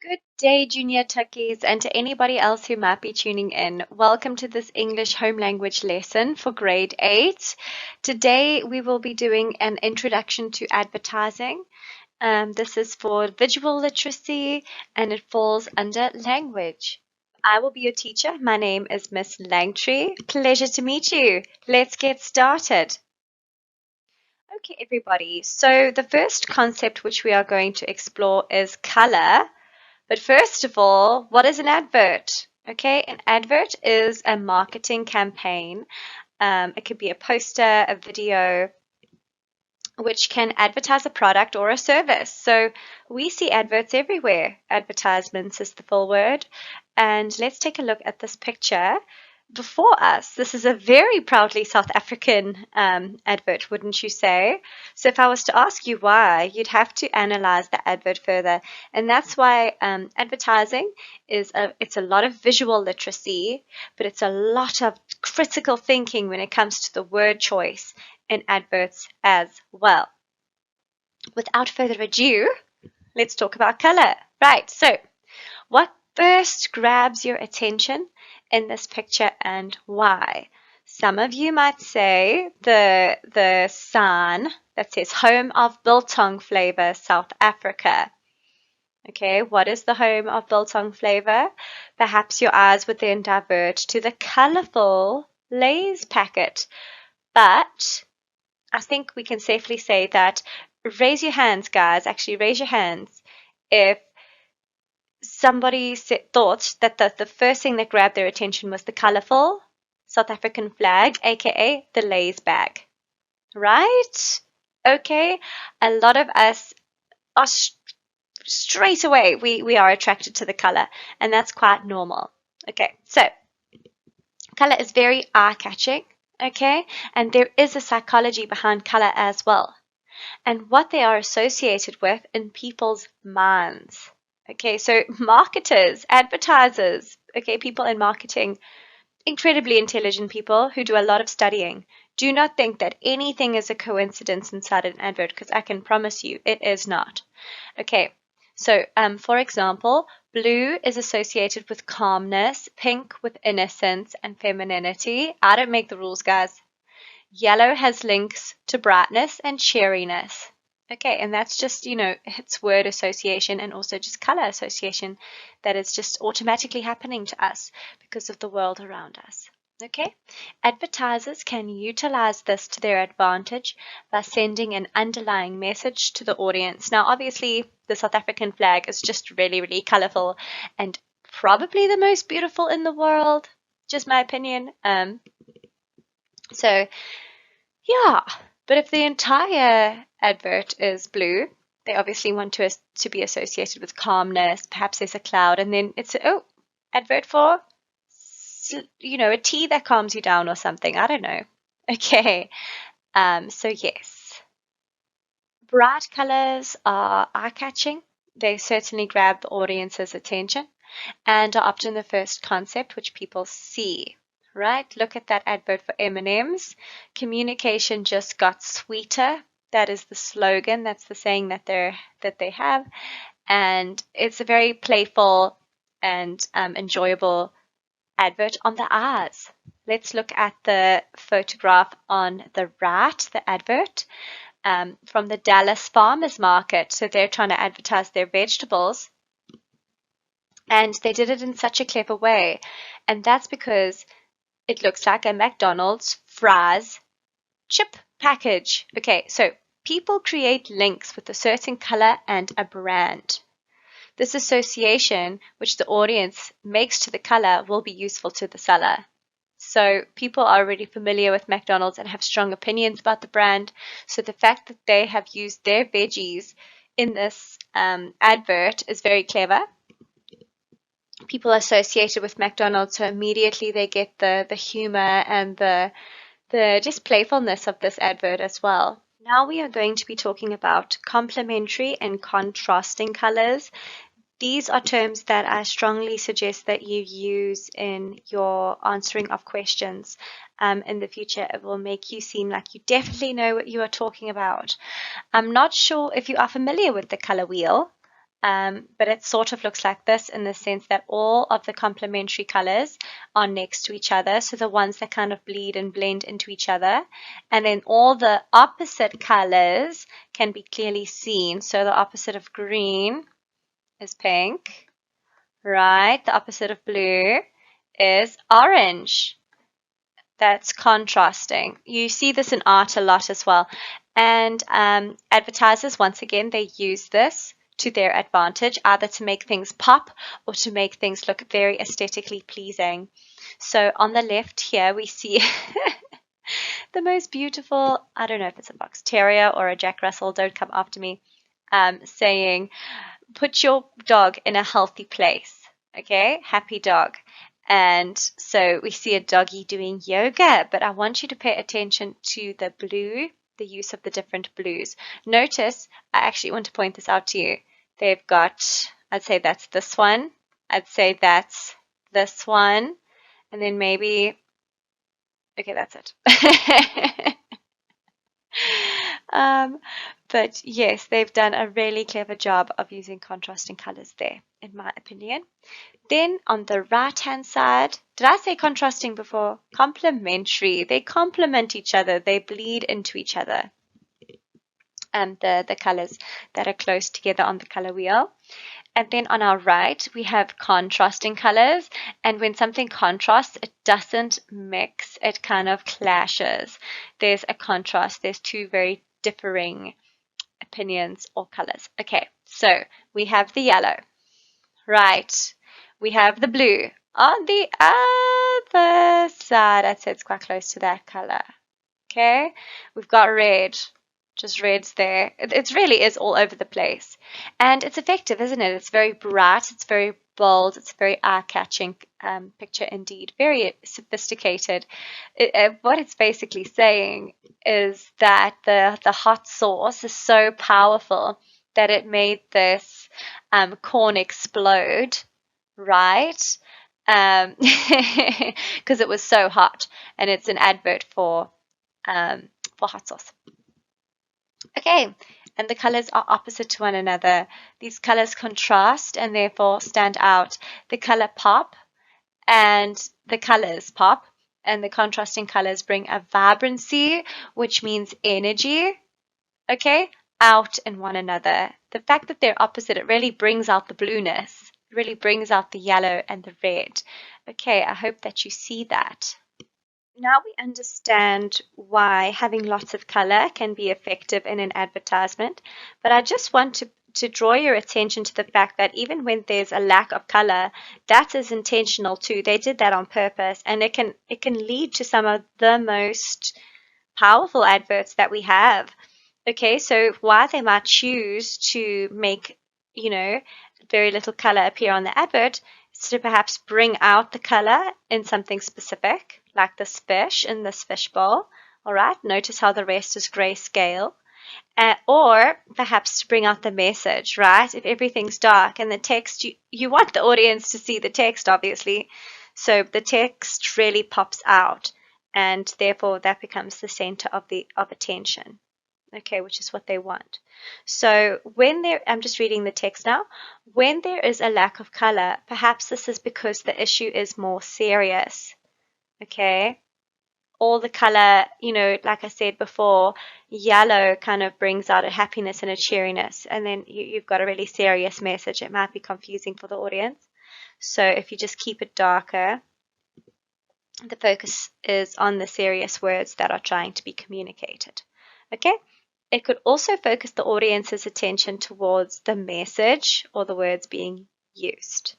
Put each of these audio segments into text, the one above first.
Good day, Junior Tuckies, and to anybody else who might be tuning in. Welcome to this English home language lesson for grade 8. Today we will be doing an introduction to advertising. This is for visual literacy and it falls under language. I will be your teacher. My name is Miss Langtree. Pleasure to meet you. Let's get started. Okay, everybody. So the first concept which we are going to explore is color. But first of all, what is an advert? Okay, an advert is a marketing campaign. It could be a poster, a video, which can advertise a product or a service. So we see adverts everywhere. Advertisements is the full word. And let's take a look at this picture before us. This is a very proudly South African advert, wouldn't you say? So if I was to ask you why, you'd have to analyze the advert further. And that's why advertising it's a lot of visual literacy, but it's a lot of critical thinking when it comes to the word choice in adverts as well. Without further ado, let's talk about color. Right, so what first grabs your attention in this picture and why? Some of you might say the sign that says home of biltong flavor, South Africa. Okay, what is the home of biltong flavor? Perhaps your eyes would then divert to the colorful Lay's packet. But I think we can safely say that raise your hands, guys. Actually, raise your hands if somebody thought that the first thing that grabbed their attention was the colorful South African flag, aka the Lay's bag. Right? Okay. A lot of us are straight away, we are attracted to the color, and that's quite normal. Okay, so color is very eye-catching. Okay, and there is a psychology behind color as well, and what they are associated with in people's minds. Okay, so marketers, advertisers, okay, people in marketing, incredibly intelligent people who do a lot of studying. Do not think that anything is a coincidence inside an advert, because I can promise you it is not. Okay, so for example, blue is associated with calmness, pink with innocence and femininity. I don't make the rules, guys. Yellow has links to brightness and cheeriness. Okay, and that's just, it's word association and also just color association that is just automatically happening to us because of the world around us. Okay, advertisers can utilize this to their advantage by sending an underlying message to the audience. Now, obviously, the South African flag is just really, really colorful and probably the most beautiful in the world, just my opinion. So, yeah, but if the entire advert is blue, they obviously want to be associated with calmness. Perhaps there's a cloud, and then it's advert for a tea that calms you down or something. I don't know. Okay. So yes, bright colors are eye-catching. They certainly grab the audience's attention and are often the first concept which people see. Right? Look at that advert for M&Ms. Communication just got sweeter. That is the slogan. That's the saying that they have, and it's a very playful and enjoyable advert on the eyes. Let's look at the photograph on the right, the advert from the Dallas Farmers Market. So they're trying to advertise their vegetables, and they did it in such a clever way, and that's because it looks like a McDonald's fries chip package. Okay, so people create links with a certain color and a brand. This association, which the audience makes to the color, will be useful to the seller. So people are already familiar with McDonald's and have strong opinions about the brand. So the fact that they have used their veggies in this advert is very clever. People associated with McDonald's, so immediately they get the humor and the just playfulness of this advert as well. Now we are going to be talking about complementary and contrasting colors. These are terms that I strongly suggest that you use in your answering of questions in the future. It will make you seem like you definitely know what you are talking about. I'm not sure if you are familiar with the color wheel. but it sort of looks like this in the sense that all of the complementary colors are next to each other, so the ones that kind of bleed and blend into each other, and then all the opposite colors can be clearly seen. So the opposite of green is pink, right? The opposite of blue is orange. That's contrasting. You see this in art a lot as well. And advertisers, once again, they use this to their advantage, either to make things pop or to make things look very aesthetically pleasing. So on the left here, we see the most beautiful, I don't know if it's a Fox Terrier or a Jack Russell, don't come after me, saying, put your dog in a healthy place. Okay, happy dog. And so we see a doggy doing yoga, but I want you to pay attention to the blue, the use of the different blues. Notice, I actually want to point this out to you. They've got, I'd say that's this one. I'd say that's this one. And then maybe, okay, that's it. But yes, they've done a really clever job of using contrasting colors there, in my opinion. Then on the right-hand side, did I say contrasting before? Complementary. They complement each other. They bleed into each other. The colors that are close together on the color wheel. And then on our right, we have contrasting colors. And when something contrasts, it doesn't mix. It kind of clashes. There's a contrast. There's two very differing opinions or colors. Okay, so we have the yellow. Right. We have the blue. On the other side, I'd say it's quite close to that color. Okay, we've got red. Just red's there. It really is all over the place. And it's effective, isn't it? It's very bright. It's very bold. It's a very eye-catching picture indeed. Very sophisticated. What it's basically saying is that the hot sauce is so powerful that it made this corn explode, right? Because it was so hot. And it's an advert for hot sauce. Okay, and the colors are opposite to one another. These colors contrast and therefore stand out. The color pop and the colors pop, and the contrasting colors bring a vibrancy, which means energy, okay, out in one another. The fact that they're opposite, it really brings out the blueness. It really brings out the yellow and the red. Okay, I hope that you see that. Now we understand why having lots of color can be effective in an advertisement, but I just want to draw your attention to the fact that even when there's a lack of color, that is intentional too. They did that on purpose, and it can lead to some of the most powerful adverts that we have. Okay, so why they might choose to make, very little color appear on the advert is to perhaps bring out the color in something specific, like this fish in this fishbowl. All right, notice how the rest is grayscale. Or perhaps to bring out the message, right? If everything's dark and the text, you want the audience to see the text, obviously. So the text really pops out, and therefore that becomes the center of attention. Okay, which is what they want. So I'm just reading the text now. When there is a lack of color, perhaps this is because the issue is more serious. Okay, all the color, like I said before, yellow kind of brings out a happiness and a cheeriness, and then you've got a really serious message. It might be confusing for the audience. So if you just keep it darker, the focus is on the serious words that are trying to be communicated. Okay? It could also focus the audience's attention towards the message or the words being used.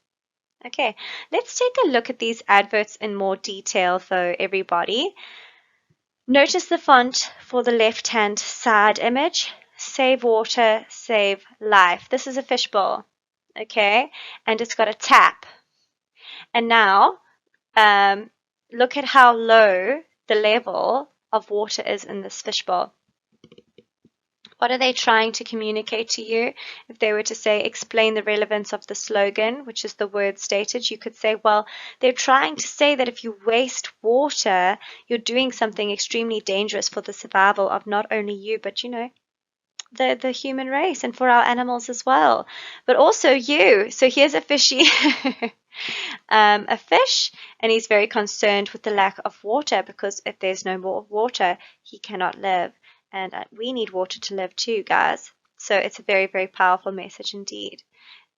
Okay, let's take a look at these adverts in more detail though, everybody. Notice the font for the left-hand side image. Save water, save life. This is a fishbowl, okay? And it's got a tap. And now, look at how low the level of water is in this fishbowl. What are they trying to communicate to you? If they were to say, explain the relevance of the slogan, which is the word stated, you could say, well, they're trying to say that if you waste water, you're doing something extremely dangerous for the survival of not only you, but, the human race and for our animals as well, but also you. So here's a fishy, a fish, and he's very concerned with the lack of water, because if there's no more water, he cannot live. And we need water to live too, guys. So it's a very, very powerful message indeed.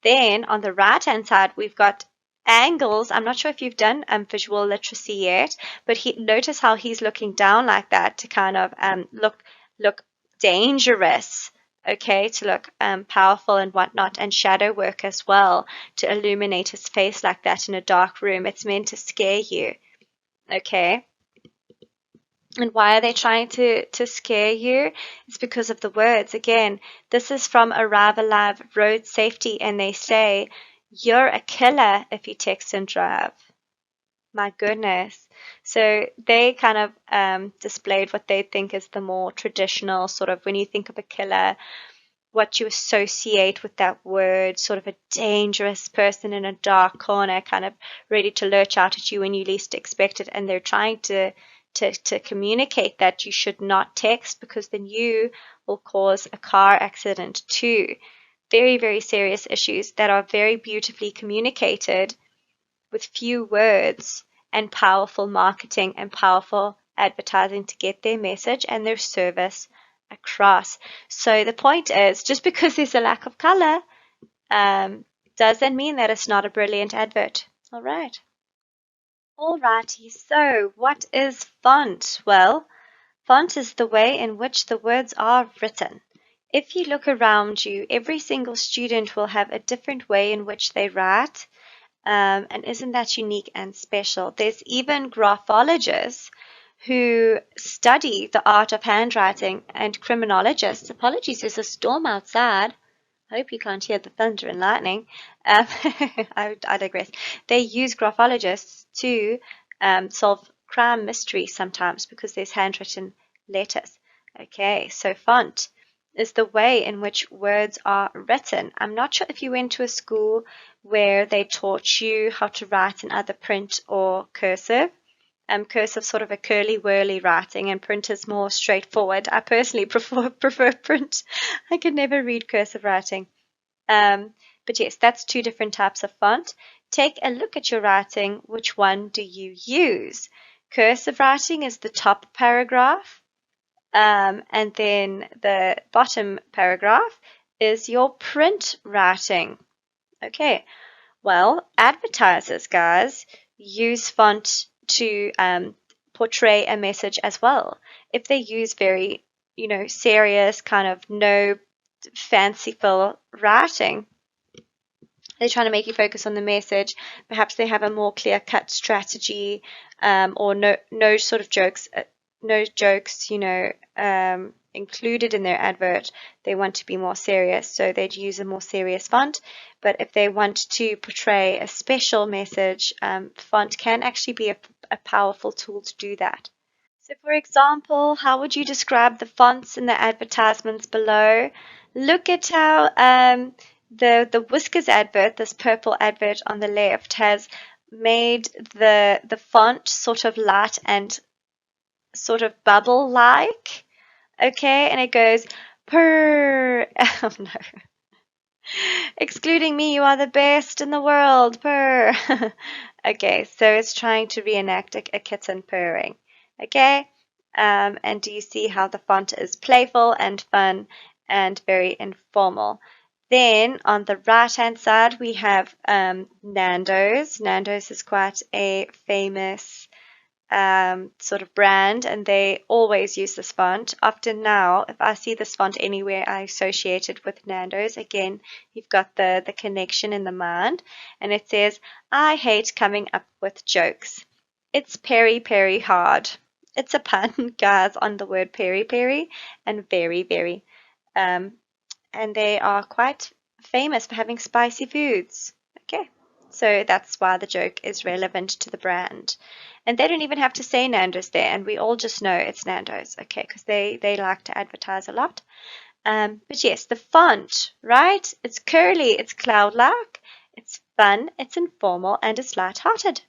Then on the right-hand side, we've got angles. I'm not sure if you've done visual literacy yet, but notice how he's looking down like that to kind of look dangerous, okay, to look powerful and whatnot, and shadow work as well to illuminate his face like that in a dark room. It's meant to scare you, okay? And why are they trying to scare you? It's because of the words. Again, this is from Arrive Alive Road Safety, and they say, you're a killer if you text and drive. My goodness. So they kind of displayed what they think is the more traditional sort of, when you think of a killer, what you associate with that word, sort of a dangerous person in a dark corner, kind of ready to lurch out at you when you least expect it. And they're trying to communicate that you should not text, because then you will cause a car accident too. Very, very serious issues that are very beautifully communicated with few words and powerful marketing and powerful advertising to get their message and their service across. So the point is, just because there's a lack of color, doesn't mean that it's not a brilliant advert. All right. Alrighty, so what is font? Well, font is the way in which the words are written. If you look around you, every single student will have a different way in which they write, and isn't that unique and special? There's even graphologists who study the art of handwriting, and criminologists. Apologies, there's a storm outside. I hope you can't hear the thunder and lightning. I digress. They use graphologists to solve crime mysteries sometimes, because there's handwritten letters. Okay, so font is the way in which words are written. I'm not sure if you went to a school where they taught you how to write in either print or cursive. Cursive sort of a curly whirly writing, and print is more straightforward. I personally prefer print. I could never read cursive writing. But yes, that's two different types of font. Take a look at your writing. Which one do you use? Cursive writing is the top paragraph, and then the bottom paragraph is your print writing. Okay, well, advertisers, guys, use font to portray a message as well. If they use very, serious, kind of no fanciful writing, they're trying to make you focus on the message. Perhaps they have a more clear-cut strategy, or no sort of jokes, included in their advert. They want to be more serious, so they'd use a more serious font. But if they want to portray a special message, font can actually be a powerful tool to do that. So, for example, how would you describe the fonts in the advertisements below? Look at how the Whiskers advert, this purple advert on the left, has made the font sort of light and sort of bubble-like. Okay, and it goes, purr. Oh no. Excluding me, you are the best in the world, purr. Okay, so it's trying to reenact a kitten purring. Okay, and do you see how the font is playful and fun and very informal? Then on the right-hand side, we have Nando's. Nando's is quite a famous sort of brand, and they always use this font. Often now, if I see this font anywhere, I associate it with Nando's. Again, you've got the connection in the mind, and it says, I hate coming up with jokes. It's peri peri hard. It's a pun, guys, on the word peri peri and very, very. And they are quite famous for having spicy foods. Okay, so that's why the joke is relevant to the brand. And they don't even have to say Nando's there, and we all just know it's Nando's, okay, because they like to advertise a lot. But yes, the font, right? It's curly, it's cloud-like, it's fun, it's informal, and it's light-hearted.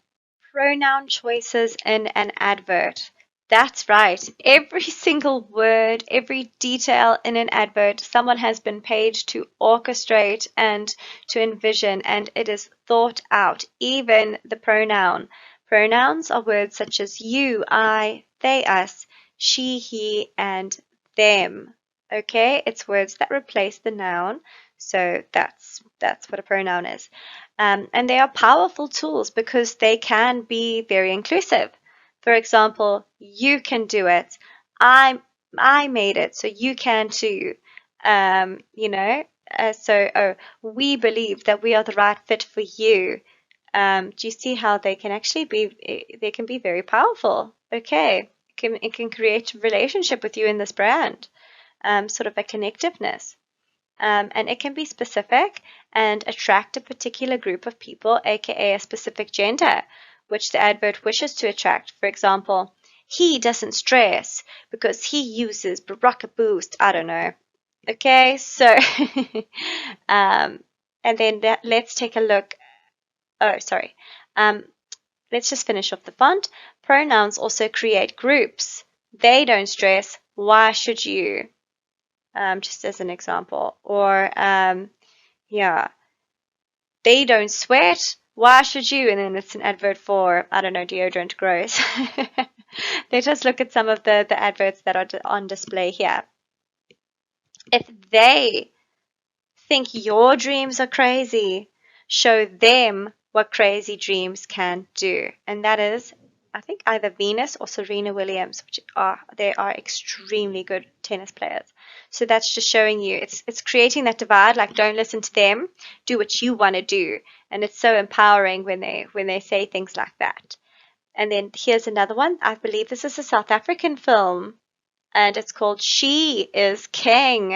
Pronoun choices in an advert. That's right. Every single word, every detail in an advert, someone has been paid to orchestrate and to envision, and it is thought out. Even the pronoun. Pronouns are words such as you, I, they, us, she, he, and them. Okay, it's words that replace the noun. So that's what a pronoun is. And they are powerful tools because they can be very inclusive. For example, you can do it. I made it, so you can too. You know, we believe that we are the right fit for you. Do you see how they can actually be? They can be very powerful. Okay, it can create a relationship with you in this brand, sort of a connectiveness. And it can be specific and attract a particular group of people, aka a specific gender, which the advert wishes to attract. For example, he doesn't stress because he uses Baraka Boost. I don't know. Okay, so and then let's take a look. Oh, sorry. Um, let's just finish off the font. Pronouns also create groups. They don't stress. Why should you? Just as an example. Or, yeah, they don't sweat. Why should you? And then it's an advert for, I don't know, deodorant grows. Let us look at some of the adverts that are on display here. If they think your dreams are crazy, show them what crazy dreams can do. And that is, I think, either Venus or Serena Williams, they are extremely good tennis players. So that's just showing you, it's creating that divide, like don't listen to them, do what you want to do. And it's so empowering when they say things like that. And then here's another one. I believe this is a South African film, and it's called She is King.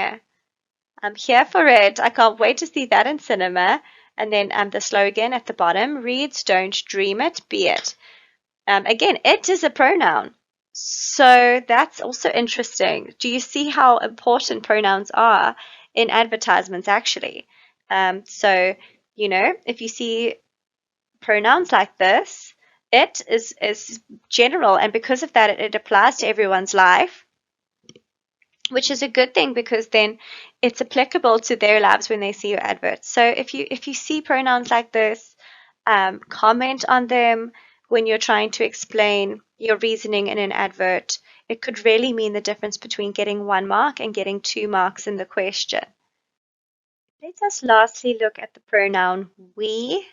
I'm here for it. I can't wait to see that in cinema. And then the slogan at the bottom reads, "Don't dream it, be it." Again, it is a pronoun. So that's also interesting. Do you see how important pronouns are in advertisements, actually? So, if you see pronouns like this, it is general. And because of that, it applies to everyone's life, which is a good thing because then it's applicable to their lives when they see your adverts. So if you see pronouns like this, comment on them when you're trying to explain your reasoning in an advert. It could really mean the difference between getting 1 mark and getting 2 marks in the question. Let us lastly look at the pronoun we.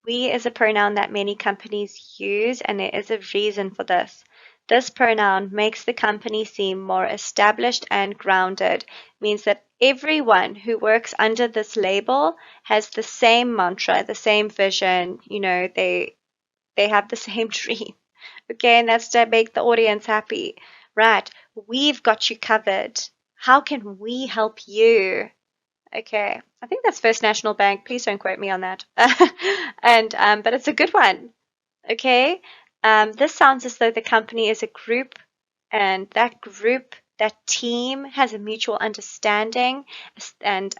We is a pronoun that many companies use, and there is a reason for this. This pronoun makes the company seem more established and grounded, means that everyone who works under this label has the same mantra, the same vision, they have the same dream. Okay, and that's to make the audience happy. Right, we've got you covered. How can we help you? Okay, I think that's First National Bank. Please don't quote me on that. But it's a good one. Okay, this sounds as though the company is a group, and that group, that team, has a mutual understanding, and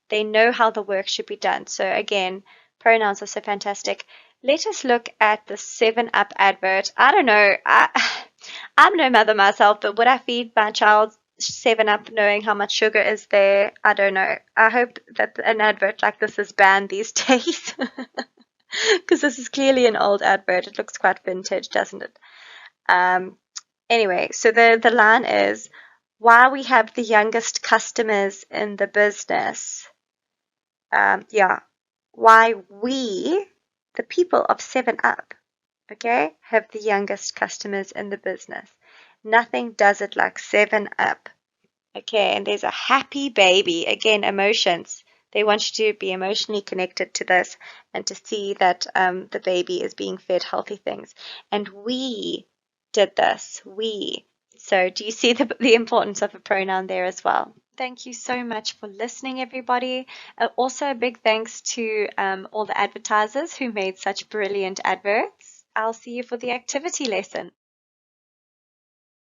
they know how the work should be done. So again, pronouns are so fantastic. Let us look at the 7-Up advert. I don't know. I'm no mother myself, but would I feed my child 7-Up knowing how much sugar is there? I don't know. I hope that an advert like this is banned these days. Because this is clearly an old advert. It looks quite vintage, doesn't it? Anyway, so the line is, why we have the youngest customers in the business. Why we, the people of 7-Up, okay, have the youngest customers in the business. Nothing does it like 7-Up. Okay, and there's a happy baby. Again, emotions. They want you to be emotionally connected to this and to see that the baby is being fed healthy things. And we did this. We. So do you see the importance of a pronoun there as well? Thank you so much for listening, everybody. Also, a big thanks to all the advertisers who made such brilliant adverts. I'll see you for the activity lesson.